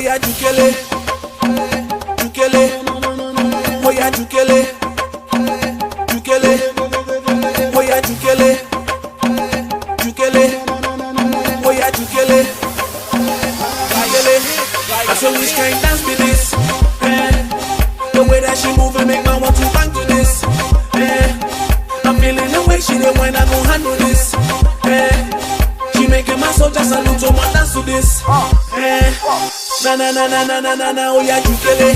Oya jukele, jukele, oya jukele, jukele, oya jukele, jukele, oya jukele, jukele. I say which kind dance be this? The way that she moving make me want to bang to this. I'm feeling the way she did when I go handle this. She making my soul just salute to my dance to this. Na na na na na na na na, oh yeah, jukele,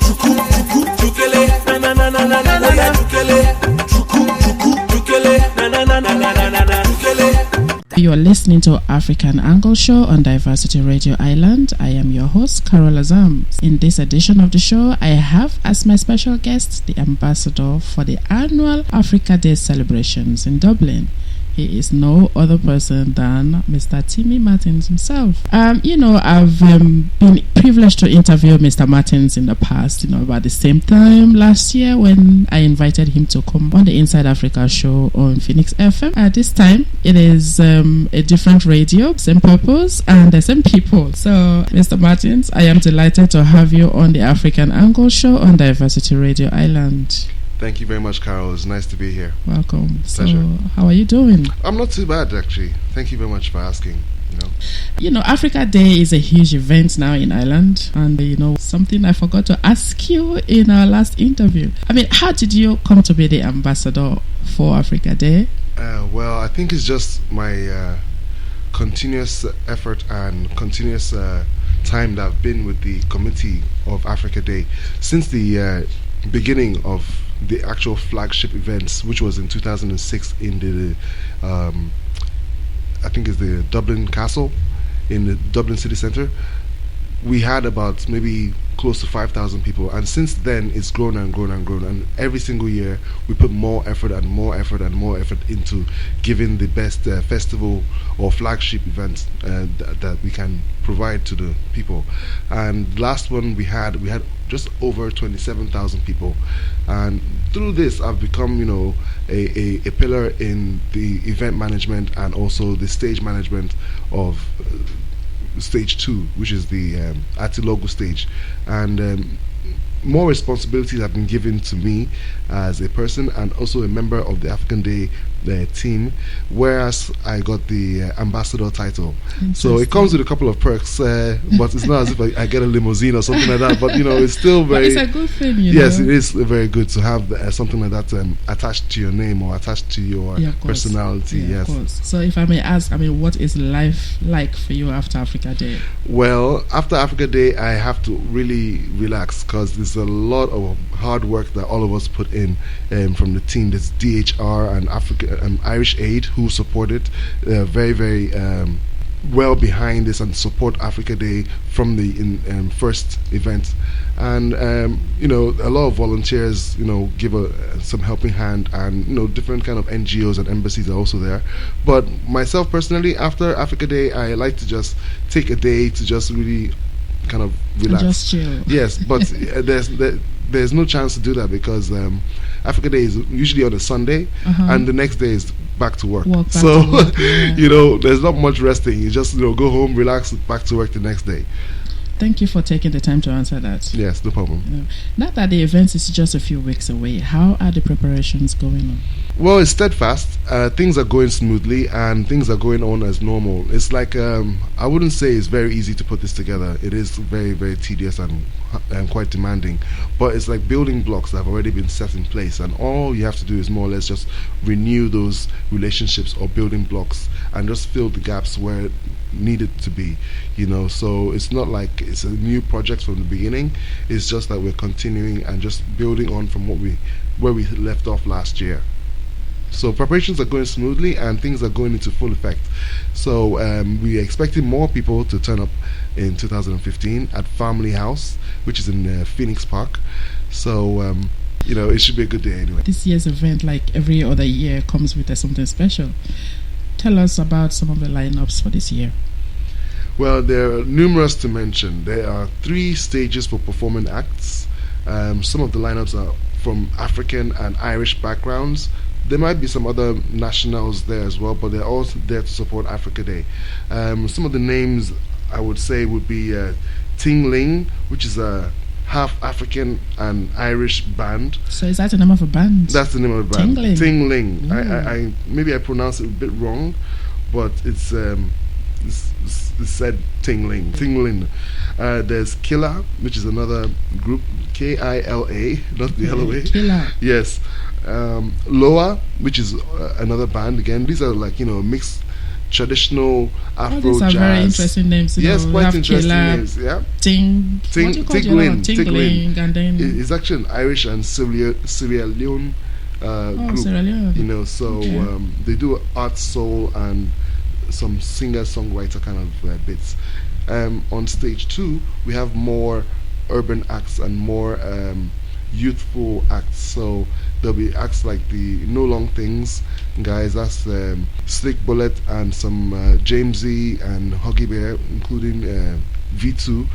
juku juku jukele, na na na na na na, oh yeah, jukele, juku juku jukele, na na na na na na na, jukele. You are listening to African Angle Show on Diversity Radio Island. I am your host, Carol Azams. In this edition of the show, I have as my special guest the ambassador for the annual Africa Day celebrations in Dublin. He is no other person than Mr. Timi Martins himself. I've been privileged to interview Mr. Martins in the past, about the same time last year when I invited him to come on the Inside Africa show on Phoenix FM. At this time, it is a different radio, same purpose, and the same people. So, Mr. Martins, I am delighted to have you on the African Angle show on Diversity Radio Island. Thank you very much, Carol. It's nice to be here. Welcome. Pleasure. So, how are you doing? I'm not too bad, actually. Thank you very much for asking. Africa Day is a huge event now in Ireland, and something I forgot to ask you in our last interview. How did you come to be the ambassador for Africa Day? Well, I think it's just my continuous effort and continuous time that I've been with the committee of Africa Day since the beginning of the actual flagship events, which was in 2006 in the I think it's the Dublin Castle in the Dublin city centre. We had about maybe close to 5,000 people, and since then it's grown and grown and grown, and every single year we put more effort and more effort and more effort into giving the best festival or flagship events that we can provide to the people. And last one we had just over 27,000 people, and through this I've become a pillar in the event management and also the stage management of stage 2, which is the Atilogo stage, and more responsibilities have been given to me as a person and also a member of the African Day team, whereas I got the ambassador title. So it comes with a couple of perks, but it's not as if I get a limousine or something like that, but it's still very... But it's a good thing, Yes, it is very good to have something like that attached to your name or attached to your personality. Yeah, yes. Of course. So if I may ask, what is life like for you after Africa Day? Well, after Africa Day, I have to really relax because there's a lot of hard work that all of us put in from the team. There's DHR and Irish Aid who support it very, very well behind this and support Africa Day from the first event. And a lot of volunteers give some helping hand, and different kind of NGOs and embassies are also there. But myself personally, after Africa Day, I like to just take a day to just really kind of relax. And just chill. Yes, but there's no chance to do that because Africa Day is usually on a Sunday, and the next day is back to work. So there's not much resting. You just go home, relax, back to work the next day. Thank you for taking the time to answer that. Yes, no problem. Now that the event is just a few weeks away, how are the preparations going on? Well, it's steadfast. Things are going smoothly and things are going on as normal. It's like, I wouldn't say it's very easy to put this together. It is very, very tedious and quite demanding. But it's like building blocks that have already been set in place. And all you have to do is more or less just renew those relationships or building blocks and just fill the gaps where it needed to be. So it's not like it's a new project from the beginning. It's just that we're continuing and just building on from where we left off last year. So preparations are going smoothly and things are going into full effect. So we're expecting more people to turn up in 2015 at Family House, which is in Phoenix Park. So it should be a good day anyway. This year's event, like every other year, comes with something special. Tell us about some of the lineups for this year. Well, there are numerous to mention. There are 3 stages for performing acts. Some of the lineups are from African and Irish backgrounds. There might be some other nationals there as well, but they're all there to support Africa Day. Some of the names I would say would be Tingling, which is a half African and Irish band. So is that the name of a band? That's the name of the band. Tingling. Tingling. I maybe I pronounced it a bit wrong, but it's said Tingling. Tingling. There's Killa, which is another group. Kila, not the other way. Killa. Yes. Loa, which is another band. Again, these are like mixed traditional Afro these are jazz. very interesting names. Yes, We quite have interesting Killa, names. Yeah. Tingling, and then It's actually an Irish and Sierra Leone group. Sierra Leone. So Okay. they do art, soul, and some singer-songwriter kind of bits. On stage 2, we have more urban acts and more youthful acts. So there'll be acts like the No Long Things guys. That's Slick Bullet and some James Z and Huggy Bear, including V2.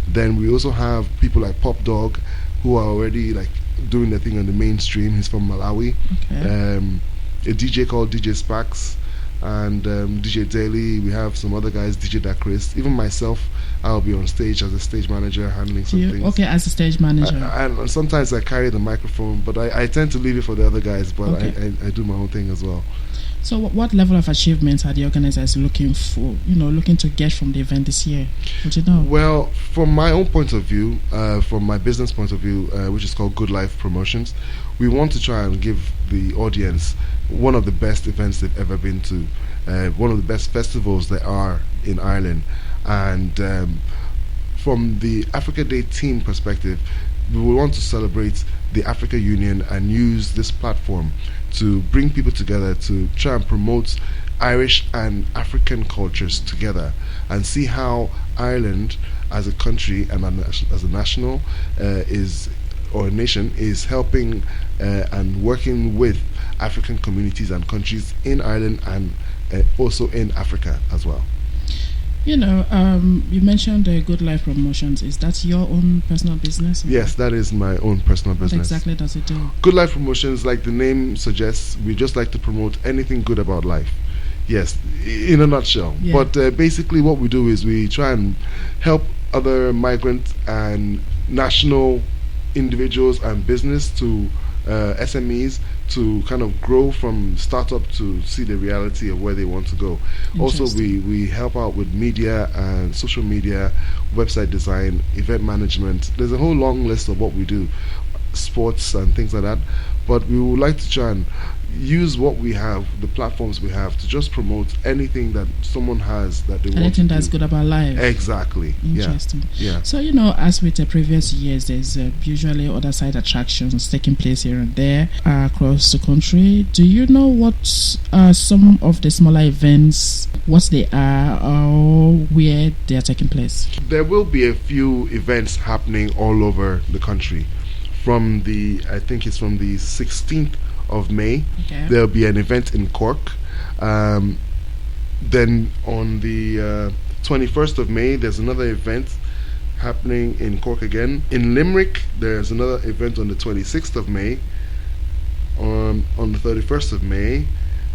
Then we also have people like Pop Dog, who are already like doing their thing on the mainstream. He's from Malawi. Okay. A DJ called DJ Spax and DJ Daily. We have some other guys, DJ Dacris. Even myself, I'll be on stage as a stage manager handling some things. Okay, as a stage manager. And sometimes I carry the microphone, but I tend to leave it for the other guys, but Okay. I do my own thing as well. So what level of achievements are the organizers looking for, looking to get from the event this year? Would you know? Well, from my own point of view, from my business point of view, which is called Good Life Promotions, we want to try and give the audience one of the best events they've ever been to, one of the best festivals there are in Ireland. And from the Africa Day team perspective, we will want to celebrate the Africa Union and use this platform to bring people together to try and promote Irish and African cultures together and see how Ireland as a country and as a national or a nation is helping and working with African communities and countries in Ireland and also in Africa as well. You mentioned Good Life Promotions. Is that your own personal business? Yes, that is my own personal business. What exactly does it do? Good Life Promotions, like the name suggests, we just like to promote anything good about life. Yes, in a nutshell. Yeah. But basically what we do is we try and help other migrant and national individuals and business to SMEs to kind of grow from startup to see the reality of where they want to go. Also, we help out with media and social media, website design, event management. There's a whole long list of what we do, sports and things like that. But we would like to try and use what we have, the platforms we have, to just promote anything that someone has that they want to do. Anything that's good about life. Exactly. Interesting. Yeah. So, as with the previous years, there's usually other side attractions taking place here and there across the country. Do you know what are some of the smaller events, what they are, or where they are taking place? There will be a few events happening all over the country. I think it's from the 16th of May. Okay. There'll be an event in Cork. Then on the 21st of May, there's another event happening in Cork again. In Limerick, there's another event on the 26th of May. On the 31st of May,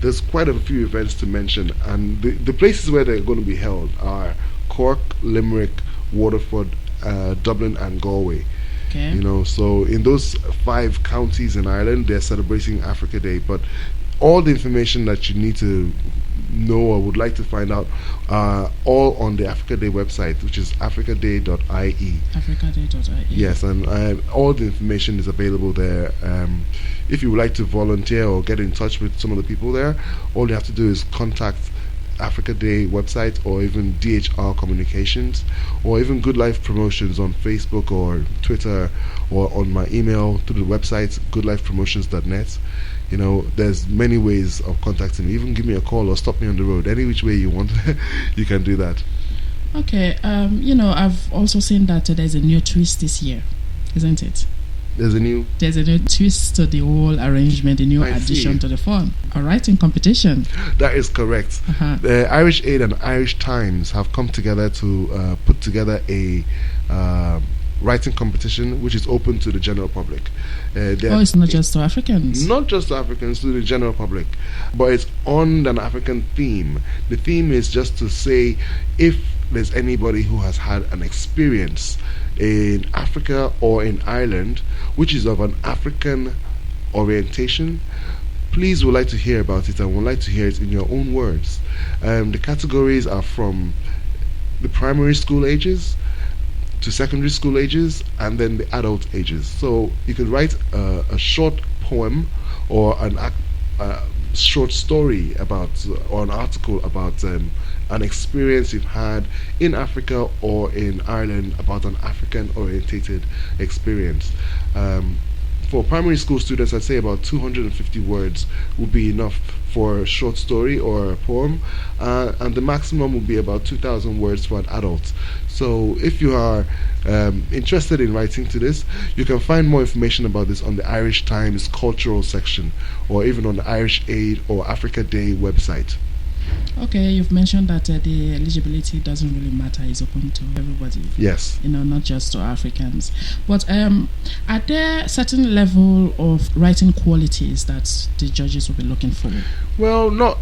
there's quite a few events to mention. And the places where they're going to be held are Cork, Limerick, Waterford, Dublin, and Galway. Okay. So in those 5 counties in Ireland, they're celebrating Africa Day. But all the information that you need to know or would like to find out are all on the Africa Day website, which is africaday.ie. Africaday.ie. Yes, and all the information is available there. If you would like to volunteer or get in touch with some of the people there, all you have to do is contact Africa Day website or even DHR Communications or even Good Life Promotions on Facebook or Twitter or on my email through the website goodlifepromotions.net. There's many ways of contacting me. Even give me a call or stop me on the road. Any which way you want, you can do that. Okay. I've also seen that there's a new twist this year, isn't it? There's a new twist to the whole arrangement, a new addition to the fun. A writing competition. That is correct. The Irish Aid and Irish Times have come together to put together a writing competition which is open to the general public. It's not just to Africans. Not just to Africans, to the general public. But it's on an African theme. The theme is just to say, if there's anybody who has had an experience in Africa or in Ireland which is of an African orientation, please would like to hear about it and would like to hear it in your own words. The categories are from the primary school ages to secondary school ages and then the adult ages. So you could write a short poem or a short story about or an article about an experience you've had in Africa or in Ireland about an African orientated experience. For primary school students, I'd say about 250 words would be enough for a short story or a poem, and the maximum would be about 2,000 words for an adult. So if you are interested in writing to this, you can find more information about this on the Irish Times cultural section or even on the Irish Aid or Africa Day website. Okay, you've mentioned that the eligibility doesn't really matter; it's open to everybody. Yes. Not just to Africans. But are there certain level of writing qualities that the judges will be looking for? Well, not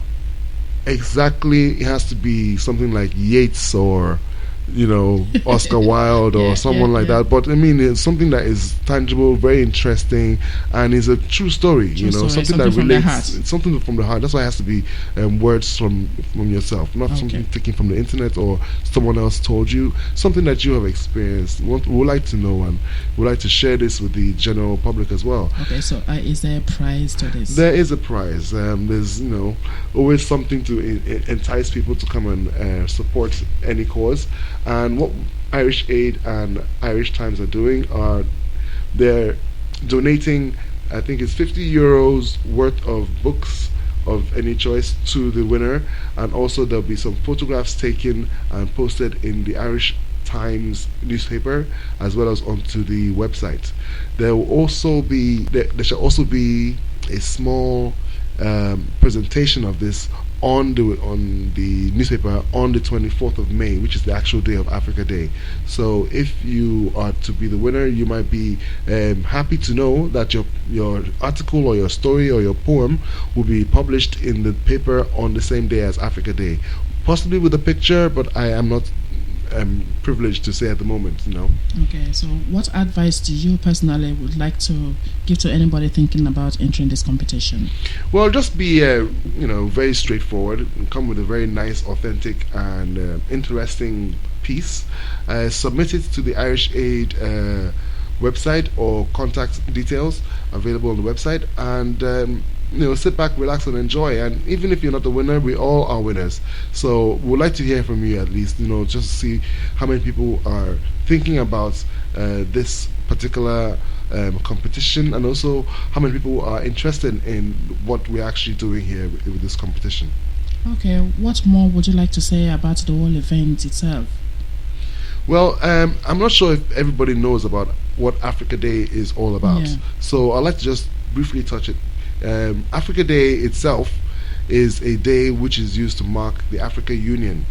exactly. It has to be something like Yeats or Oscar Wilde or someone like that. But I mean, it's something that is tangible, very interesting, and is a true story. Something that relates. It's something from the heart. That's why it has to be words from yourself, not something taken from the internet or someone else told you. Something that you have experienced. We would like to know, and we would like to share this with the general public as well. Okay, so is there a prize to this? There is a prize. There's always something to entice people to come and support any cause. And what Irish Aid and Irish Times are doing are they're donating, I think it's €50 worth of books of any choice to the winner, and also there'll be some photographs taken and posted in the Irish Times newspaper as well as onto the website. There shall also be a small presentation of this on the newspaper on the 24th of May, which is the actual day of Africa Day. So if you are to be the winner, you might be happy to know that your article or your story or your poem will be published in the paper on the same day as Africa Day, possibly with a picture, but I am not privileged to say at the moment. Okay, so what advice do you personally would like to give to anybody thinking about entering this competition? Well, just be very straightforward and come with a very nice, authentic and interesting piece. Submit it to the Irish Aid website or contact details available on the website, and sit back, relax, and enjoy. And even if you're not the winner, we all are winners. So we'd like to hear from you at least, just to see how many people are thinking about this particular competition, and also how many people are interested in what we're actually doing here with this competition. Okay, what more would you like to say about the whole event itself? Well, I'm not sure if everybody knows about what Africa Day is all about. So I'd like to just briefly touch it. Africa Day itself is a day which is used to mark the Africa Union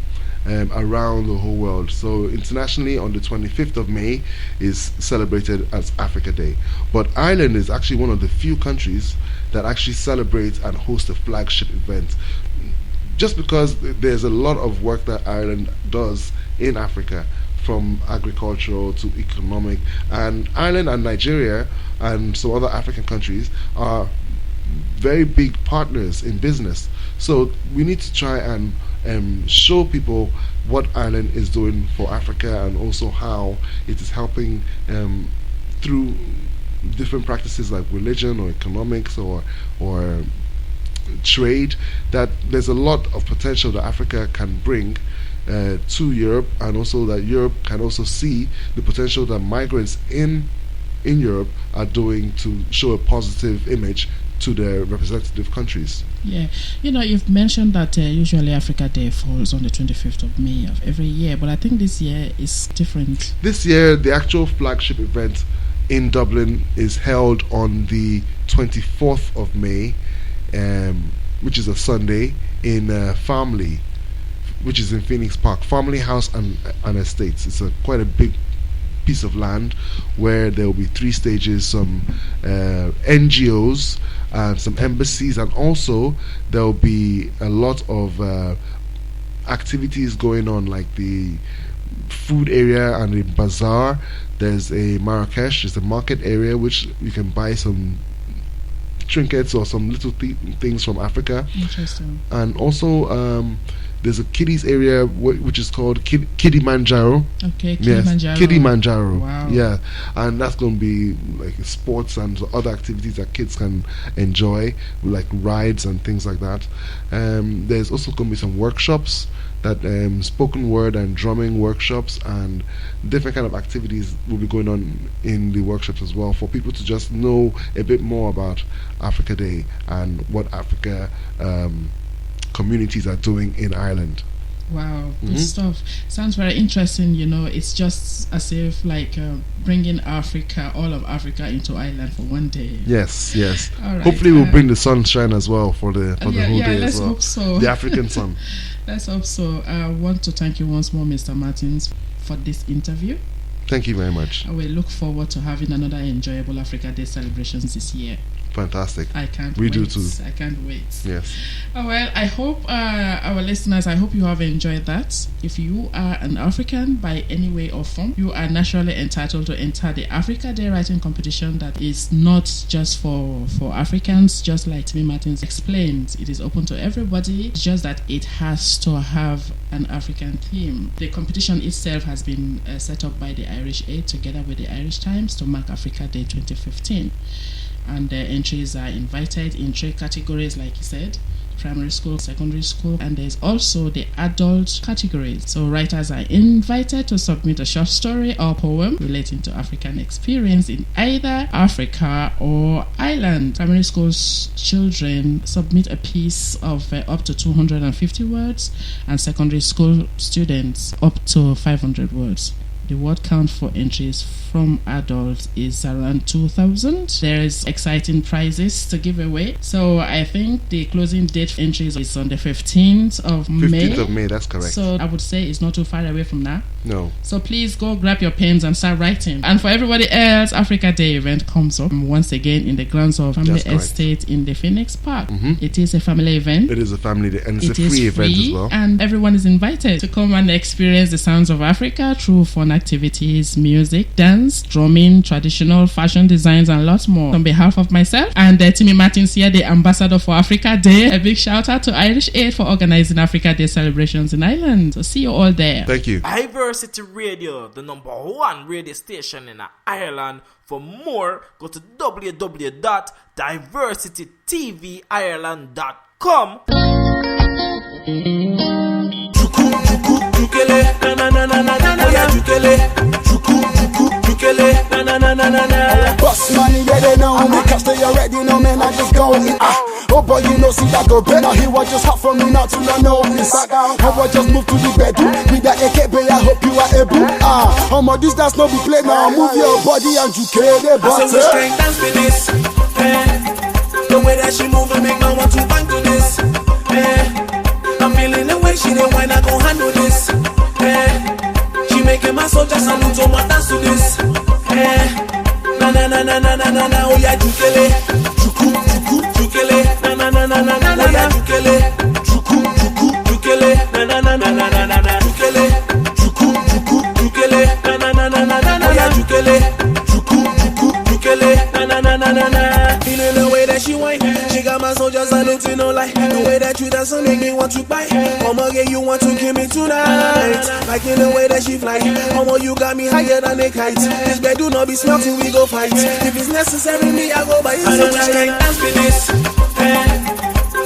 around the whole world. So internationally, on the 25th of May is celebrated as Africa Day. But Ireland is actually one of the few countries that actually celebrates and hosts a flagship event, just because there's a lot of work that Ireland does in Africa, from agricultural to economic, and Ireland and Nigeria and some other African countries are very big partners in business. So we need to try and show people what Ireland is doing for Africa, and also how it is helping through different practices like religion or economics or trade, that there's a lot of potential that Africa can bring to Europe, and also that Europe can also see the potential that migrants in Europe are doing to show a positive image to their representative countries. Yeah, you've mentioned that usually Africa Day falls on the 25th of May of every year, but I think this year is different. This year, the actual flagship event in Dublin is held on the 24th of May, which is a Sunday, in Farmley, which is in Phoenix Park. Farmley House and Estates. It's quite a big piece of land where there will be 3 stages, some NGOs and some embassies, and also there will be a lot of activities going on, like the food area and the bazaar. There's a Marrakesh, it's a market area which you can buy some trinkets or some little things from Africa. Interesting. And also there's a kiddies area which is called Kilimanjaro. Okay, Kilimanjaro. Yes, Kilimanjaro. Wow. Yeah, and that's going to be like sports and other activities that kids can enjoy, like rides and things like that. There's also going to be some workshops, that spoken word and drumming workshops, and different kind of activities will be going on in the workshops as well, for people to just know a bit more about Africa Day and what Africa communities are doing in Ireland. Wow, good stuff. Sounds very interesting. It's just as if like bringing Africa, all of Africa, into Ireland for one day. Yes. All right, hopefully we'll bring the sunshine as well for the whole day let's as well. hope so. The African sun. Let's hope so. I want to thank you once more, Mr. Martins, for this interview. Thank you very much. I will look forward to having another enjoyable Africa Day celebrations this year. Fantastic. I can't We wait. do too. I can't wait. Yes. Well, I hope our listeners, I hope you have enjoyed that. If you are an African by any way or form, you are naturally entitled to enter the Africa Day writing competition that is not just for Africans, just like Timi Martins explained. It is open to everybody. It's just that it has to have an African theme. The competition itself has been set up by the Irish Aid together with the Irish Times to mark Africa Day 2015. And the entries are invited in 3 categories, like you said: primary school, secondary school, and there's also the adult categories. So writers are invited to submit a short story or poem relating to African experience in either Africa or Ireland. Primary school children submit a piece of up to 250 words, and secondary school students up to 500 words. The word count for entries from adults is around 2,000. There is exciting prizes to give away. So I think the closing date for entries is on the 15th of May. 15th of May, that's correct. So I would say it's not too far away from now. No. So please go grab your pens and start writing. And for everybody else, Africa Day event comes up once again in the grounds of Family Estate in the Phoenix Park. It is a family event. It is a family day, and it's a free event as well. And everyone is invited to come and experience the sounds of Africa through fun activities, music, dance, drumming, traditional fashion designs, and lots more. On behalf of myself and Timi Martins here, the ambassador for Africa Day, a big shout out to Irish Aid for organizing Africa Day celebrations in Ireland. So see you all there. Thank you. Diversity Radio, the #1 radio station in Ireland. For more, go to www.diversitytvireland.com. Boss money, yeah, they know me, cause they already know, man, I just go in. Oh boy, you know, see that go better. He was just hot from me, not to know this. I was just moved to the bedroom with that AK, but I hope you are able. How much this dance no be play now? Move your body and you care the I say we strength dance for this. The way that she move and make me want to bang to this. I'm feeling the way she did when I go handle this. She making my soldier salute to my dance to this. Na na na na na na na na, oh yeah, jukele, juku juku jukele, na na na na na na, oh yeah, jukele, juku juku jukele, na na na na na na na, jukele, juku juku jukele, na na na na na na, oh yeah, jukele, juku juku jukele, na na na na na na. Feeling the way that she whine, she got my soldiers saluting, no lie. The way that you dance make me want to bite. Mama, yeah, you want to kill me tonight. Like in the way that she fly. Mama, you got me higher than a kite. This bed do not be smelt till we go fight. If it's necessary, me I go by it. I know which kind dance for this.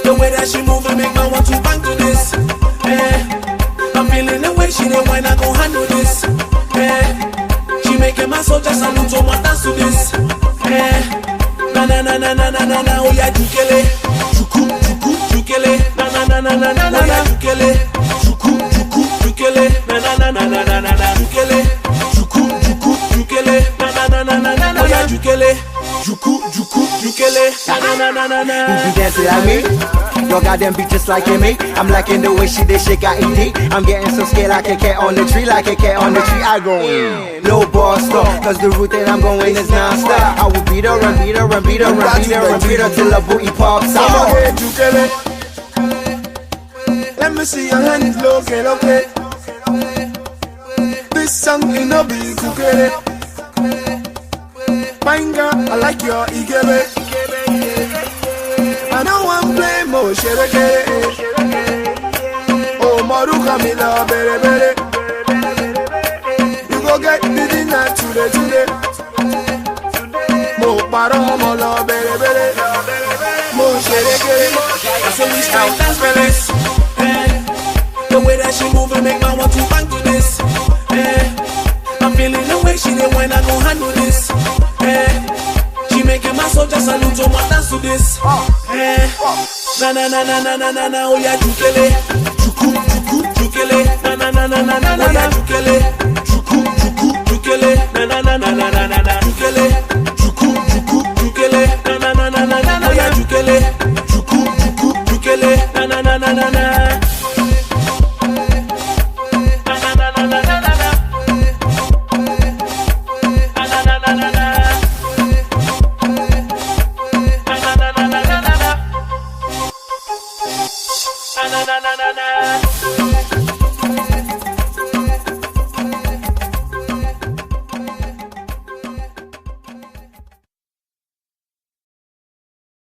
The way that she move and make me want to bang to this. I'm feeling the way she did when I go handle this. She making my soldiers salute to my dance to this. Na na na na na na na na, oh yeah, jukele, juku juku jukele, na na na na na na na, jukele, juku juku jukele, na na na na na na na, jukele, juku juku jukele, na na na na na na, oh yeah, jukele, juku juku jukele, na na na na na. You be dancing like me, your goddamn beat just like me. I'm liking the way she did shake out ED. I'm getting so scared like a cat on the tree, like a cat on the tree. I go in, no ball stop, cause the route that I'm going is non-stop. I will beat her and beat her and beat her and beat her and beat her till her booty pops out. Jukele, Let me see your hands low, okay. This song in a big cookie. Fine girl, I like your igebe. I don't want to play more shereke. Oh, Maruka Mila, bere. You go get the dinner today. Mo paro, mo lo, bere. Mo shereke. I say we strike dance for this. The way that she moving make me want to bang to this. I'm feeling the way she did when I gon' handle this. She making my soul just salute to my dance to this. Na, oh yeah, jukele. Jukele. Na, oh yeah, jukele. Jukele. Na, jukele. Jukele. Na, oh yeah, jukele. Jukele. Na.